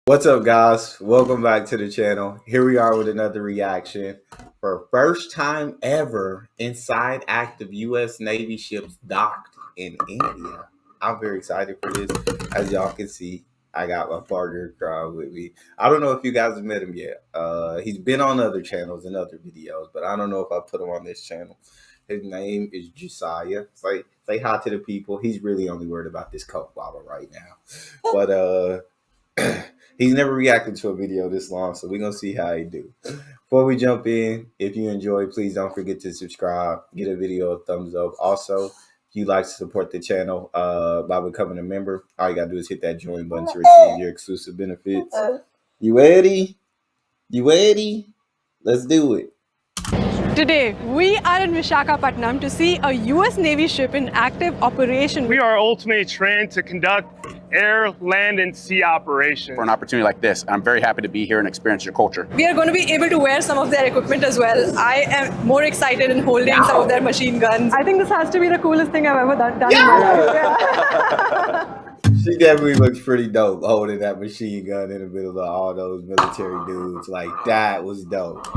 What's up, guys? Welcome back to the channel. Here we are with another reaction. For first time ever, inside active U.S. Navy ships docked in India. I'm very excited for this. As y'all can see, I got my partner Carl with me. I don't know if you guys have met him yet. He's been on other channels and other videos, but I don't know if I put him on this channel. His name is Josiah. Say hi to the people. He's really only worried about this Coke bottle right now. But he's never reacted to a video this long, so we're gonna see how he do. Before we jump in, if you enjoy, please don't forget to subscribe, get a video a thumbs up. Also, if you'd like to support the channel by becoming a member, all you gotta do is hit that join button to receive your exclusive benefits. You ready? You ready? Let's do it. Today, we are in Visakhapatnam to see a US Navy ship in active operation. We are ultimately trained to conduct air, land, and sea operations. For an opportunity like this, I'm very happy to be here and experience your culture. We are going to be able to wear some of their equipment as well. I am more excited in holding some of their machine guns. I think this has to be the coolest thing I've ever done in my life. She definitely looks pretty dope holding that machine gun in the middle of all those military dudes. Like, that was dope.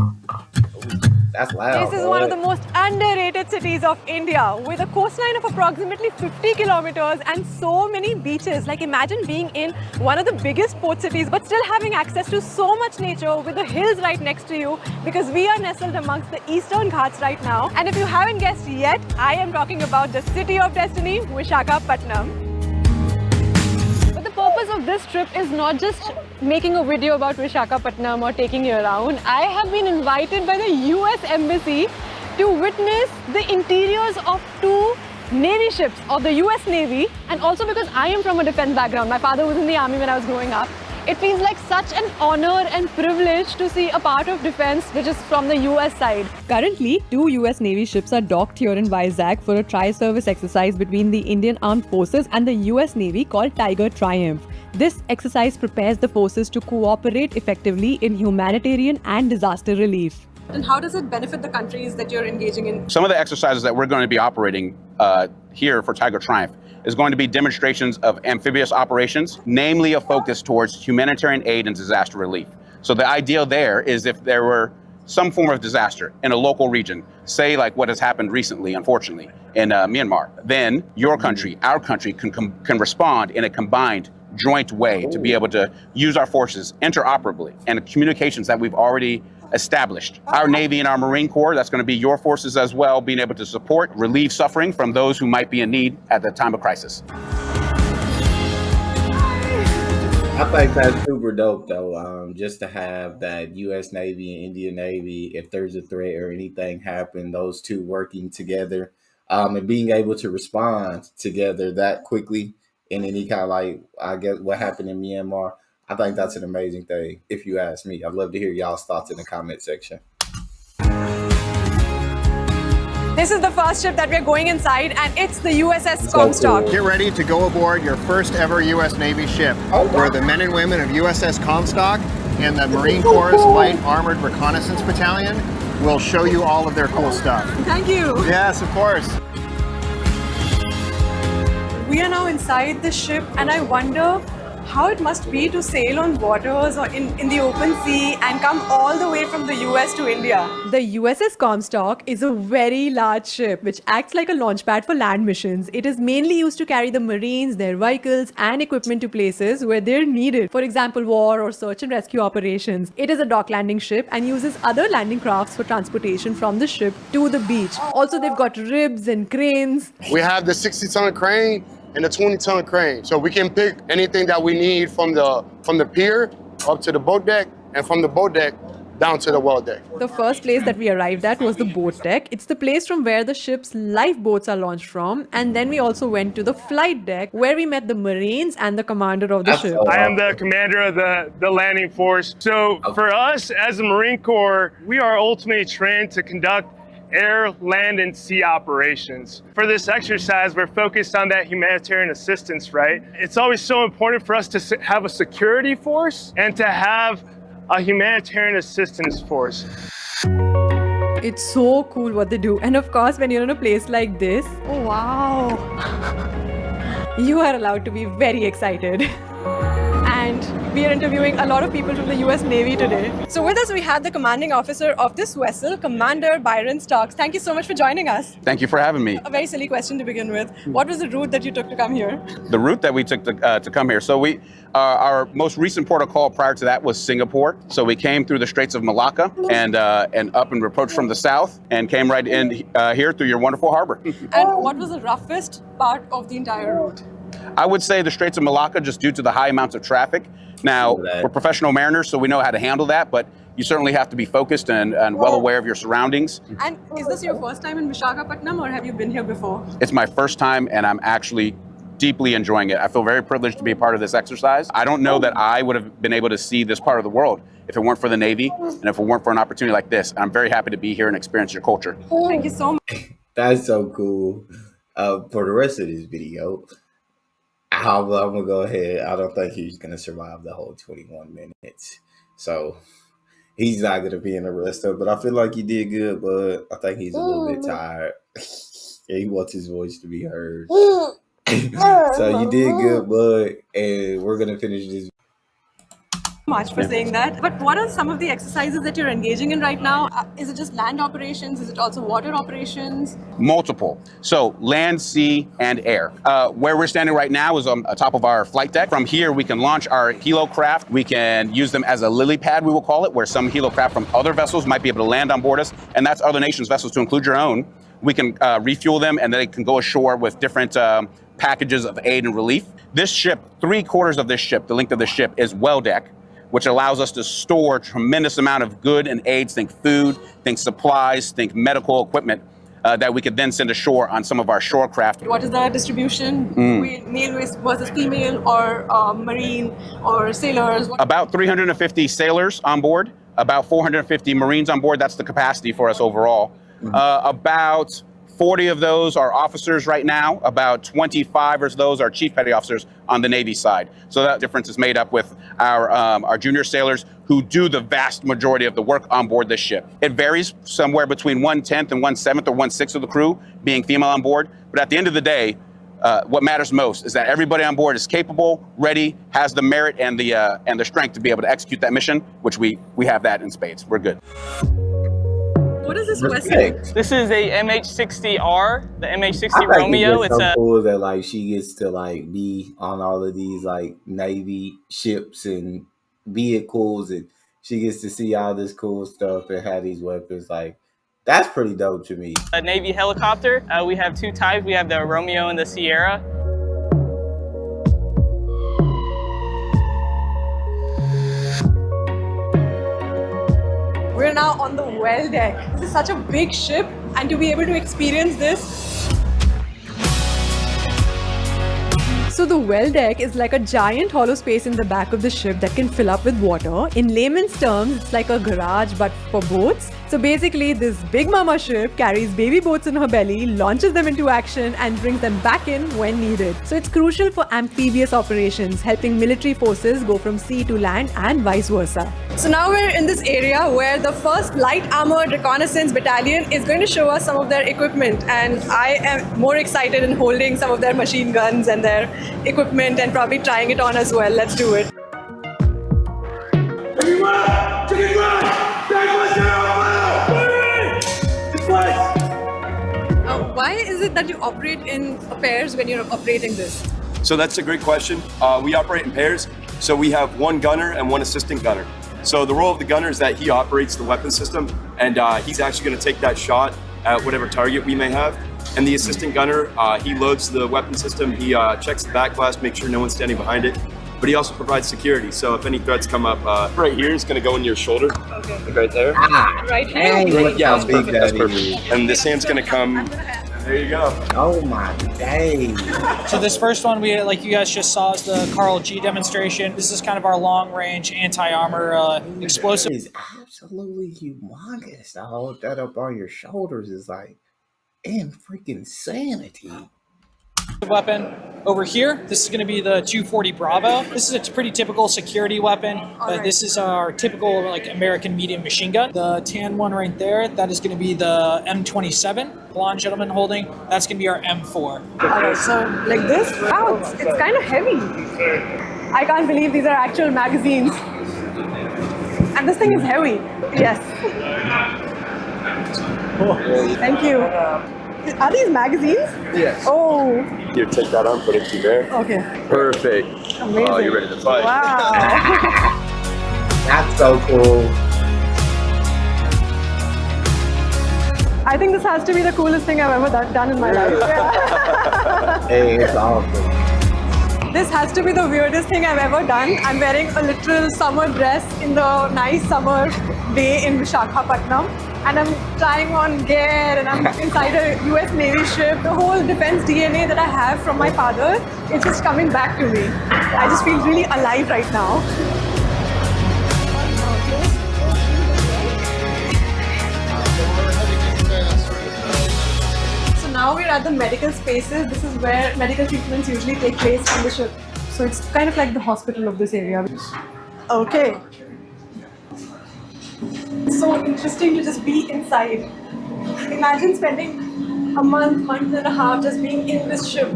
That's loud. This is one of the most underrated cities of India with a coastline of approximately 50 kilometers and so many beaches. Like, imagine being in one of the biggest port cities but still having access to so much nature with the hills right next to you, because we are nestled amongst the Eastern Ghats right now. And if you haven't guessed yet, I am talking about the city of destiny, Visakhapatnam. The purpose of this trip is not just making a video about Visakhapatnam or taking you around. I have been invited by the US Embassy to witness the interiors of two Navy ships of the US Navy, and also because I am from a defense background. My father was in the army when I was growing up. It feels like such an honor and privilege to see a part of defense which is from the US side. Currently, two US Navy ships are docked here in Vizag for a tri-service exercise between the Indian Armed Forces and the US Navy called Tiger Triumph. This exercise prepares the forces to cooperate effectively in humanitarian and disaster relief. And how does it benefit the countries that you're engaging in? Some of the exercises that we're going to be operating here for Tiger Triumph is going to be demonstrations of amphibious operations, namely a focus towards humanitarian aid and disaster relief. So the idea there is if there were some form of disaster in a local region, say like what has happened recently, unfortunately, in Myanmar, then your country, our country can respond in a combined joint way to be able to use our forces interoperably and communications that we've already established. Our Navy and our Marine Corps, that's going to be your forces as well, being able to support, relieve suffering from those who might be in need at the time of crisis. I think that's super dope, though, just to have that U.S. Navy and Indian Navy, if there's a threat or anything happen, those two working together and being able to respond together that quickly in any kind of, like, I guess what happened in Myanmar. I think that's an amazing thing, if you ask me. I'd love to hear y'all's thoughts in the comment section. This is the first ship that we're going inside, and it's the USS Comtock. Get ready to go aboard your first ever U.S. Navy ship. We're the men and women of USS Comtock and the Marine Corps Light Armored Reconnaissance Battalion. We'll show you all of their cool stuff. Thank you. Yes, of course. We are now inside the ship, and I wonder how it must be to sail on waters or in the open sea and come all the way from the US to India. The USS Comstock is a very large ship which acts like a launchpad for land missions. It is mainly used to carry the Marines, their vehicles and equipment to places where they're needed. For example, war or search and rescue operations. It is a dock landing ship and uses other landing crafts for transportation from the ship to the beach. Also, they've got ribs and cranes. We have the 60-ton crane and the 20-ton crane. So we can pick anything that we need from the pier up to the boat deck, and from the boat deck down to the well deck. The first place that we arrived at was the boat deck. It's the place from where the ship's lifeboats are launched from. And then we also went to the flight deck where we met the Marines and the commander of the ship. I am the commander of the landing force. So for us as the Marine Corps, we are ultimately trained to conduct air, land, and sea operations. For this exercise, we're focused on that humanitarian assistance, right? It's always so important for us to have a security force and to have a humanitarian assistance force. It's so cool what they do. And of course, when you're in a place like this, oh wow, you are allowed to be very excited. And we are interviewing a lot of people from the US Navy today. So with us we have the commanding officer of this vessel, Commander Byron Starks. Thank you so much for joining us. Thank you for having me. A very silly question to begin with. What was the route that you took to come here? The route that we took to come here. So our most recent port of call prior to that was Singapore. So we came through the Straits of Malacca and up and approached from the south and came right in here through your wonderful harbor. And what was the roughest part of the entire route? I would say the Straits of Malacca, just due to the high amounts of traffic. Now, we're professional mariners, so we know how to handle that, but you certainly have to be focused and well aware of your surroundings. And is this your first time in Visakhapatnam, or have you been here before? It's my first time, and I'm actually deeply enjoying it. I feel very privileged to be a part of this exercise. I don't know that I would have been able to see this part of the world if it weren't for the Navy and if it weren't for an opportunity like this. I'm very happy to be here and experience your culture. Thank you so much. That's so cool. For the rest of this video, I'm gonna go ahead. I don't think he's gonna survive the whole 21 minutes. So he's not gonna be in the rest of it. But I feel like he did good, but I think he's a little bit tired. He wants his voice to be heard. So you did good, bud. And we're gonna finish this. Much for saying that. But what are some of the exercises that you're engaging in right now? Is it just land operations? Is it also water operations? Multiple. So land, sea, and air. Where we're standing right now is on top of our flight deck. From here, we can launch our helo craft. We can use them as a lily pad, we will call it, where some helo craft from other vessels might be able to land on board us, and that's other nations' vessels to include your own. We can refuel them, and then they can go ashore with different packages of aid and relief. This ship, 3/4 of this ship, the length of the ship, is well deck, which allows us to store a tremendous amount of good and aids, think food, think supplies, think medical equipment, that we could then send ashore on some of our shore craft. What is the distribution? Male versus female, or marine, or sailors? About 350 sailors on board, about 450 Marines on board. That's the capacity for us overall. About 40 of those are officers right now. About 25 of those are chief petty officers on the Navy side. So that difference is made up with our junior sailors who do the vast majority of the work on board this ship. It varies somewhere between 1/10 and 1/7 or 1/6 of the crew being female on board. But at the end of the day, what matters most is that everybody on board is capable, ready, has the merit and the strength to be able to execute that mission, which we have that in spades. We're good. What is this vessel? This is a MH-60R, the MH-60 I think Romeo. it's so cool that like she gets to like be on all of these like Navy ships and vehicles, and she gets to see all this cool stuff and have these weapons. Like, that's pretty dope to me. A Navy helicopter. We have two types. We have the Romeo and the Sierra. We're now on the well deck. This is such a big ship, and to be able to experience this. So the well deck is like a giant hollow space in the back of the ship that can fill up with water. In layman's terms, it's like a garage but for boats. So basically, this big mama ship carries baby boats in her belly, launches them into action, and brings them back in when needed. So it's crucial for amphibious operations, helping military forces go from sea to land and vice versa. So now we're in this area where the 1st Light Armored Reconnaissance Battalion is going to show us some of their equipment, and I am more excited in holding some of their machine guns and their equipment and probably trying it on as well. Let's do it. Why is it that you operate in pairs when you're operating this? So that's a great question. We operate in pairs. So we have one gunner and one assistant gunner. So the role of the gunner is that he operates the weapon system, and he's actually going to take that shot at whatever target we may have. And the assistant gunner, he loads the weapon system, he checks the back blast, makes sure no one's standing behind it. But he also provides security. So if any threats come up, right here is going to go in your shoulder. Okay. Right there. Right here? Yeah, that's perfect. That's perfect. And this hand's going to come. There you go. Oh my days. So this first one, like you guys just saw, is the Carl G demonstration. This is kind of our long-range anti-armor explosive. It is absolutely humongous. To hold that up on your shoulders is like freaking insanity. Weapon over here, this is going to be the 240 Bravo. This is a pretty typical security weapon. This is our typical like American medium machine gun. The tan one right there, that is going to be the M27. Blonde gentleman holding, that's going to be our M4. Alright, so like this? Wow, it's kind of heavy. I can't believe these are actual magazines. And this thing is heavy. Yes. Thank you. Are these magazines? Yes. Oh, Here, take that on, put it through there. okay. Perfect. Amazing. Oh, you're ready to fight. Wow. That's so cool. I think this has to be the coolest thing I've ever done in my life. Yeah. Hey, it's awesome. This has to be the weirdest thing I've ever done. I'm wearing a literal summer dress in the nice summer day in Visakhapatnam. And I'm trying on gear and I'm inside a US Navy ship. The whole defense DNA that I have from my father is just coming back to me. I just feel really alive right now. So now we're at the medical spaces. This is where medical treatments usually take place on the ship. So it's kind of like the hospital of this area. Okay. It's so interesting to just be inside. Imagine spending a month and a half just being in this ship.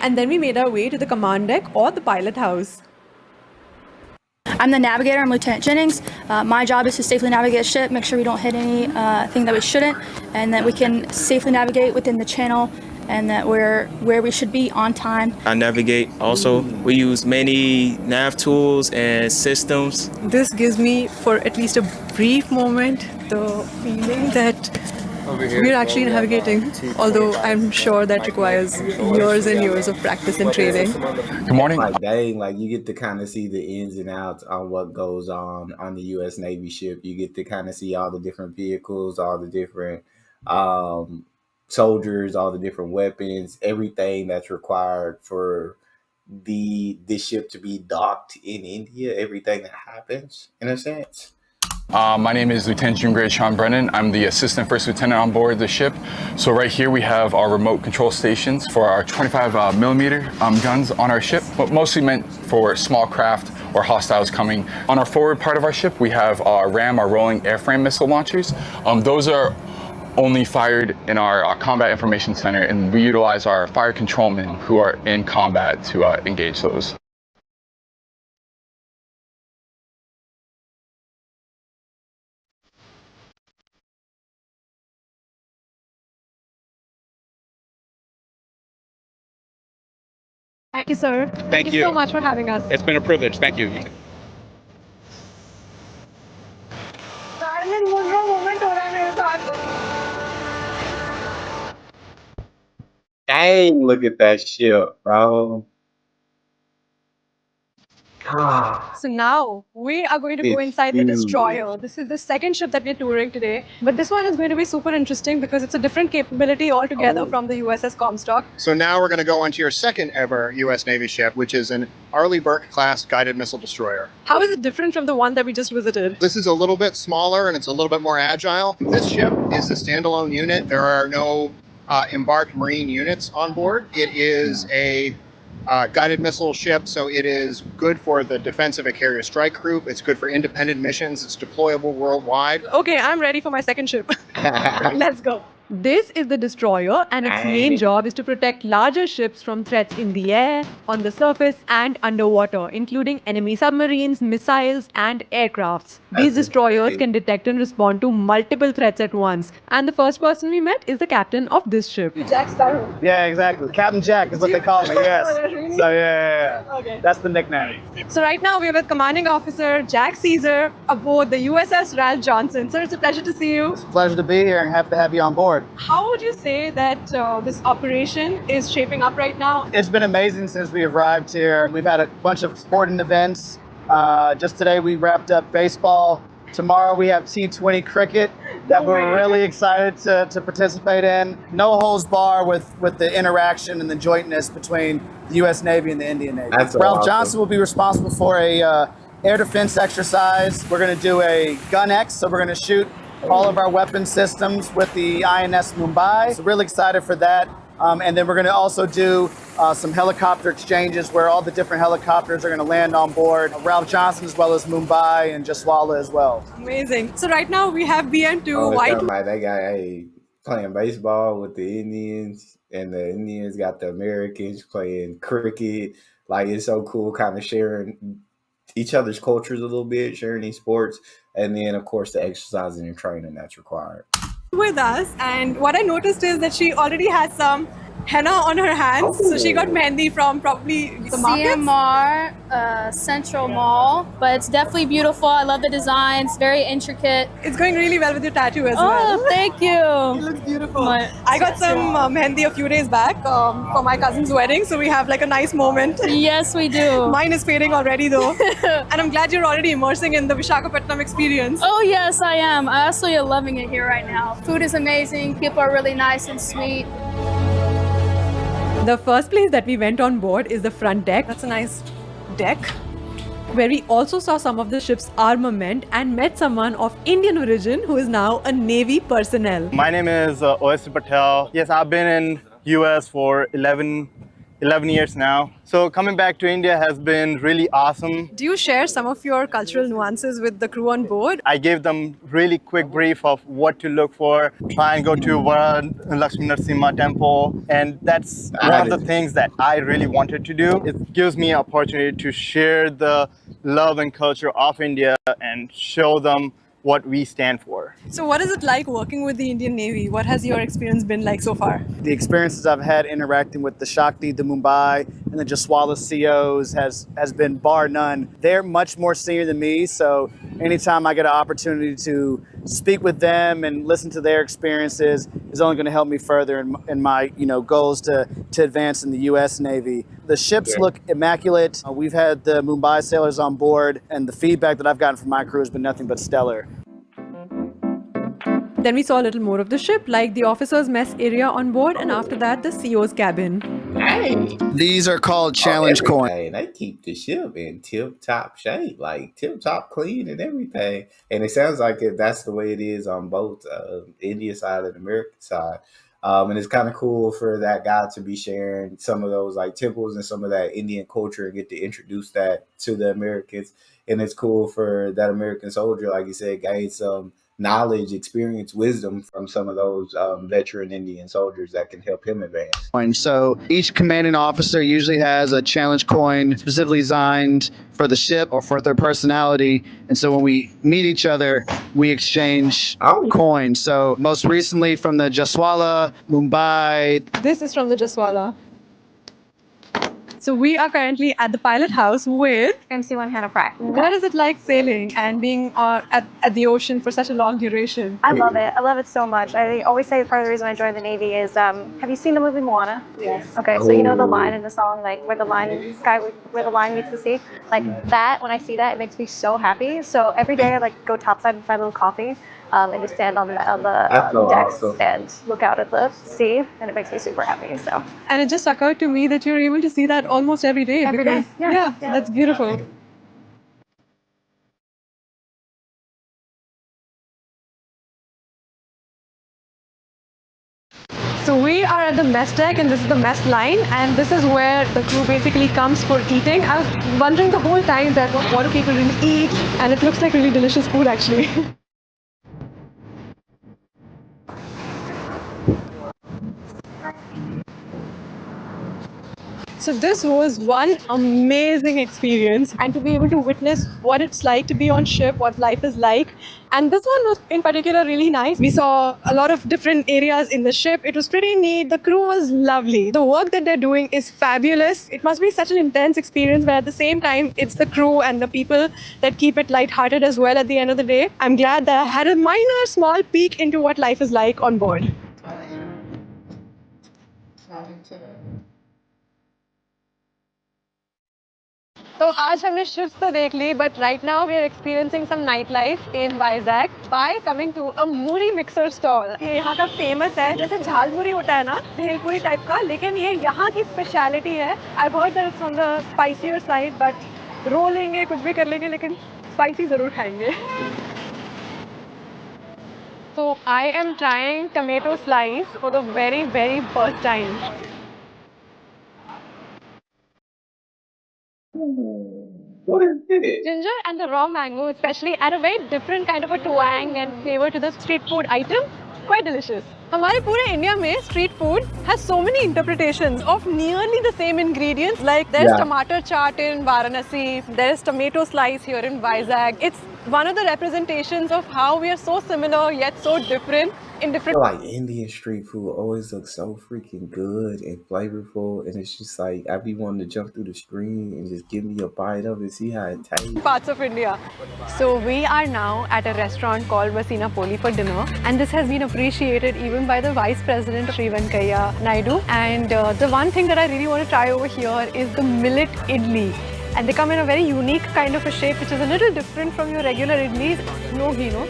And then we made our way to the command deck or the pilot house. I'm the navigator, I'm Lieutenant Jennings. My job is to safely navigate a ship, make sure we don't hit anything that we shouldn't, and that we can safely navigate within the channel, and that we're where we should be on time. I navigate also. We use many nav tools and systems. This gives me, for at least a brief moment, the feeling that we're actually navigating, although I'm sure that requires years and years of practice and training. Good morning. Like, dang, like you get to kind of see the ins and outs on what goes on the U.S. Navy ship. You get to kind of see all the different vehicles, all the different soldiers, all the different weapons, everything that's required for this ship to be docked in India, everything that happens, in a sense. My name is Lieutenant June Grade Sean Brennan. I'm the Assistant First Lieutenant on board the ship. So right here we have our remote control stations for our 25 millimeter guns on our ship, but mostly meant for small craft or hostiles coming. On our forward part of our ship, we have our RAM, our rolling airframe missile launchers. Those are only fired in our combat information center, and we utilize our fire controlmen who are in combat to engage those. Thank you, sir. Thank you so much for having us. It's been a privilege. Thank you. Dang, look at that ship, bro. So now we are going to go It's inside the huge. destroyer. This is the second ship that we're touring today. But this one is going to be super interesting because it's a different capability altogether from the USS Comtock. So now we're going to go on to your second ever U.S. Navy ship, which is an Arleigh Burke class guided missile destroyer. How is it different from the one that we just visited? This is a little bit smaller and it's a little bit more agile. This ship is a standalone unit. There are no embarked Marine units on board. It is a guided missile ship, so it is good for the Defensive Carrier Strike Group. It's good for independent missions. It's deployable worldwide. Okay, I'm ready for my second ship. Let's go. This is the destroyer, and its main job is to protect larger ships from threats in the air, on the surface, and underwater, including enemy submarines, missiles, and aircrafts. These destroyers can detect and respond to multiple threats at once. And the first person we met is the captain of this ship. Jack Sparrow. Yeah, exactly. Captain Jack is what they call me, yes. Really? So yeah. Okay. That's the nickname. So right now we're with Commanding Officer Jack Caesar aboard the USS Ralph Johnson. Sir, it's a pleasure to see you. It's a pleasure to be here and happy to have you on board. How would you say that this operation is shaping up right now? It's been amazing since we arrived here. We've had a bunch of sporting events. Just today we wrapped up baseball. Tomorrow we have T20 cricket that we're really excited to participate in. No holds bar with the interaction and the jointness between the U.S. Navy and the Indian Navy. Ralph Johnson will be responsible for a air defense exercise. We're going to do a gun X, so we're going to shoot all of our weapon systems with the INS Mumbai. So really excited for that. And then we're going to also do some helicopter exchanges where all the different helicopters are going to land on board Ralph Johnson as well as Mumbai and Jaswala as well. Amazing. So right now we have BN2 White. Like that guy playing baseball with the Indians, and the Indians got the Americans playing cricket. Like it's so cool, kind of sharing each other's cultures a little bit, sharing these sports, and then of course the exercising and training that's required. With us, and what I noticed is that she already has some henna on her hands, so she got mehndi from probably the markets. CMR Central Mall, but it's definitely beautiful. I love the design. It's very intricate. It's going really well with your tattoo as well. Oh, thank you. It looks beautiful. I got some mehndi a few days back for my cousin's wedding, so we have like a nice moment. Yes, we do. Mine is fading already though. And I'm glad you're already immersing in the Visakhapatnam experience. Oh yes, I am. I absolutely am loving it here right now. Food is amazing. People are really nice and sweet. The first place that we went on board is the front deck. That's a nice deck, where we also saw some of the ship's armament and met someone of Indian origin who is now a Navy personnel. My name is OS Patel. Yes, I've been in US for 11 years now. So coming back to India has been really awesome. Do you share some of your cultural nuances with the crew on board? I gave them really quick brief of what to look for. Try and go to Lakshmi Narasimha temple. And that's one of the things that I really wanted to do. It gives me an opportunity to share the love and culture of India and show them what we stand for. So what is it like working with the Indian Navy? What has your experience been like so far? The experiences I've had interacting with the Shakti, the Mumbai, and the Jaswala COs has been bar none. They're much more senior than me, so anytime I get an opportunity to speak with them and listen to their experiences is only going to help me further in my goals to advance in the U.S. Navy. The ships look immaculate. We've had the Mumbai sailors on board, and the feedback that I've gotten from my crew has been nothing but stellar. Then we saw a little more of the ship, like the officers' mess area on board, and after that, the CO's cabin. Hey. These are called challenge coins. They keep the ship in tip-top shape, like tip-top clean and everything. And it sounds like that's the way it is on both India side and American side. And it's kind of cool for that guy to be sharing some of those like temples and some of that Indian culture and get to introduce that to the Americans. And it's cool for that American soldier, like you said, gain some knowledge, experience, wisdom from some of those veteran Indian soldiers that can help him advance. So each commanding officer usually has a challenge coin specifically designed for the ship or for their personality. And so when we meet each other, we exchange coins. So most recently from the Jaswala, Mumbai. This is from the Jaswala. So we are currently at the pilot house with MC1 Hannah Pratt. What is it like sailing and being at the ocean for such a long duration? I love it. I love it so much. I always say part of the reason I joined the Navy is, have you seen the movie Moana? Yes. Okay, so you know the line in the song, like where the line meets the sea? Like that, when I see that, it makes me so happy. So every day I like go topside and find a little coffee. And just stand on the decks and look out at the sea, and it makes me super happy. So. And it just occurred to me that you're able to see that almost every day. Every day, yeah. That's beautiful. So we are at the mess deck, and this is the mess line, and this is where the crew basically comes for eating. I was wondering the whole time that what do people really eat, and it looks like really delicious food actually. So this was one amazing experience, and to be able to witness what it's like to be on ship, what life is like. And this one was in particular really nice. We saw a lot of different areas in the ship. It was pretty neat. The crew was lovely. The work that they're doing is fabulous. It must be such an intense experience, but at the same time, it's the crew and the people that keep it lighthearted as well at the end of the day. I'm glad that I had a minor small peek into what life is like on board. तो आज हमने ships तो देख ली, but right now we are experiencing some nightlife in Vizag by coming to a muri mixer stall. ये यहाँ का famous है, जैसे झालमुरी होता है ना, भेलपुरी type का, लेकिन ये यहाँ की speciality है. I've heard that it's on the spicier side, but रो लेंगे, कुछ भी कर लेंगे, लेकिन spicy जरूर खाएंगे. So I am trying tomato slice for the very, very first time. What is it? Ginger and the raw mango especially add a very different kind of a twang and flavor to the street food item. Quite delicious. हमारे पूरे India में street food has so many interpretations of nearly the same ingredients. Like there's tomato chaat in Varanasi, there's tomato slice here in Vizag. It's one of the representations of how we are so similar yet so different in I different. feel like Indian street food always looks so freaking good and flavorful, and it's just like I be wanting to jump through the screen and just give me a bite of it, see how it tastes. Parts of India. So we are now at a restaurant called Vasina Poli for dinner, and this has been appreciated even by the Vice President Sri Venkaiah Naidu. And the one thing that I really want to try over here is the millet idli. And they come in a very unique kind of a shape, which is a little different from your regular idlis. No ghee, no?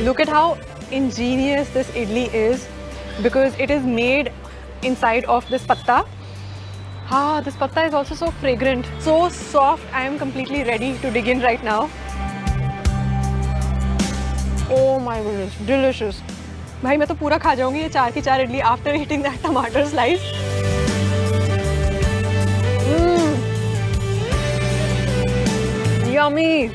Look at how ingenious this idli is, because it is made inside of this patta. Ah, this patta is also so fragrant, so soft. I am completely ready to dig in right now. Oh my goodness, delicious. भाई मैं तो पूरा खा जाऊंगी ये 4 की 4 idli after eating that tomato slice. Yummy.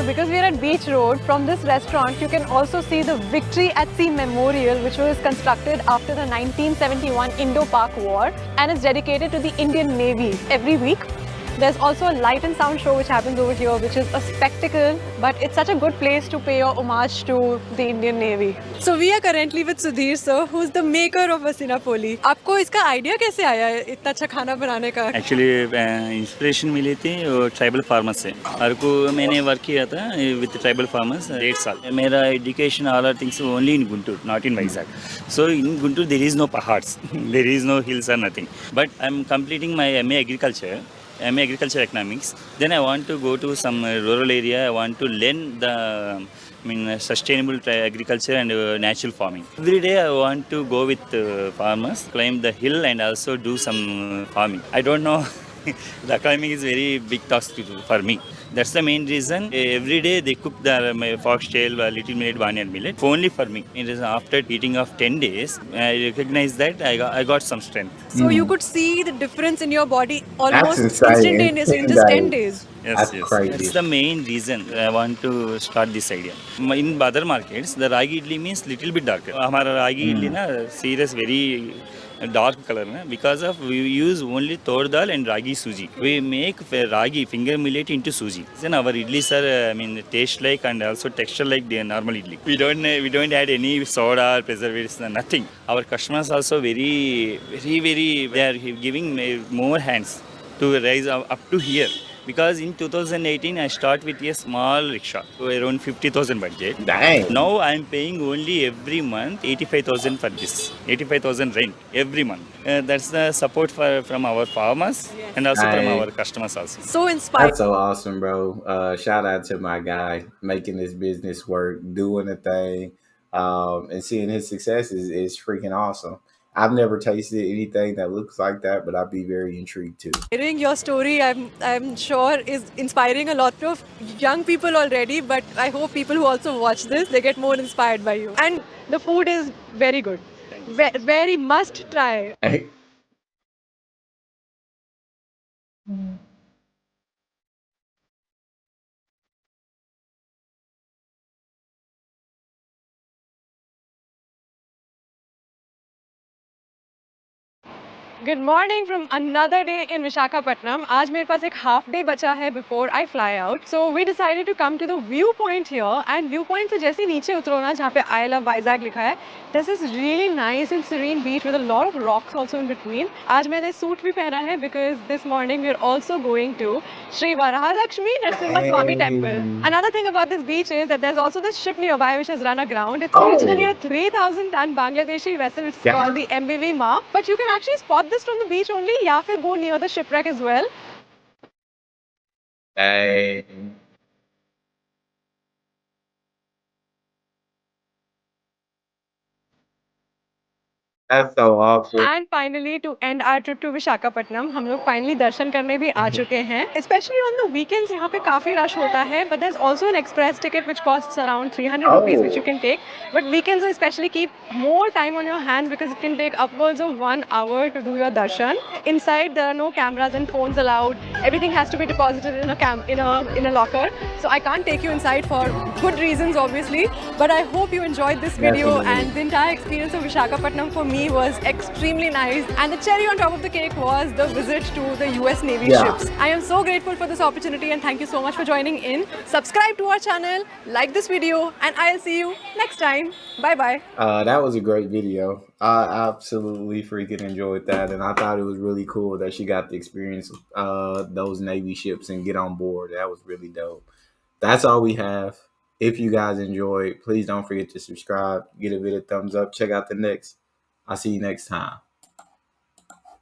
Because we are at Beach Road, from this restaurant you can also see the Victory at Sea Memorial, which was constructed after the 1971 Indo-Pak War and is dedicated to the Indian Navy. Every week there's also a light and sound show which happens over here, which is a spectacle, but it's such a good place to pay your homage to the Indian Navy. So we are currently with Sudhir sir, who's the maker of Vasina Poli. आपको इसका idea कैसे आया है इतना अच्छा खाना बनाने का? Actually, इंस्पिरेशन मिली थी ट्राइबल फार्मर्स से। और को मैंने वर्क किया था विद ट्राइबल फार्मर्स 1.5 साल। मेरा education all are things only in Guntur, not in Vizag. So in Guntur there is no pahads, there is no hills or nothing. But I'm completing my MA Agriculture. MA Agriculture Economics. Then I want to go to some rural area. I want to learn the sustainable agriculture and natural farming. Every day I want to go with farmers, climb the hill and also do some farming. I don't know, the climbing is very big task for me. That's the main reason. Every day they cook my foxtail, little millet, barnyard millet, only for me. It is after eating of 10 days, I recognize that I got some strength. So you could see the difference in your body almost insane. instantaneously in just 10 days. Yes, yes. That's the main reason I want to start this idea. In other markets, the ragi idli means little bit darker. Hamara ragi idli na serious very dark color na, because of we use only tur dal and ragi suji. We make ragi finger millet into suji. Then our idlis are taste like and also texture like the normal idli. We don't add any soda or preservatives, nothing. Our customers also very they are giving more hands to rise up to here. Because in 2018 I start with a small rickshaw, around 50,000 budget. Dang. Now I am paying only every month 85,000 for this, 85,000 rent every month. That's the support from our farmers and also from our customers also. So inspired. That's so awesome, bro. Shout out to my guy making this business work, doing the thing, and seeing his success is freaking awesome. I've never tasted anything that looks like that, but I'd be very intrigued too. Hearing your story, I'm sure is inspiring a lot of young people already, but I hope people who also watch this, they get more inspired by you. And the food is very good. Very must try. Good morning from another day in Visakhapatnam. आज मेरे पास एक half day बचा है before I fly out. So we decided to come to the viewpoint here. And viewpoint से जैसे नीचे उतरो ना जहाँ पे I love Vizag लिखा है, this is really nice and serene beach with a lot of rocks also in between. आज मैंने सूट भी पहना है because this morning we are also going to Sri Varahalakshmi Narasimha Swami temple. Another thing about this beach is that there's also this ship nearby which has run aground. It's originally a 3,000-ton Bangladeshi vessel which is called the MBV Ma. But you can actually spot this from the beach only, या फिर go near the shipwreck as well. Dang. That's so awful. And finally, to end our trip to Visakhapatnam, हम लोग finally दर्शन करने भी आ चुके हैं. Especially on the weekends, यहाँ पे काफी rush होता है. But there's also an express ticket which costs around 300 rupees, which you can take. But weekends especially keep more time on your hands because it can take upwards of 1 hour to do your darshan. Inside, there are no cameras and phones allowed. Everything has to be deposited in a locker. So I can't take you inside for good reasons, obviously. But I hope you enjoyed this video. Definitely. And the entire experience of Visakhapatnam for me was extremely nice. And the cherry on top of the cake was the visit to the US Navy ships. I am so grateful for this opportunity and thank you so much for joining in. Subscribe to our channel, like this video, and I'll see you next time. Bye bye. That was a great video. I absolutely freaking enjoyed that, and I thought it was really cool that she got to experience those Navy ships and get on board. That was really dope. That's all we have. If you guys enjoyed, please don't forget to subscribe, give it a thumbs up, check out the next. I'll see you next time.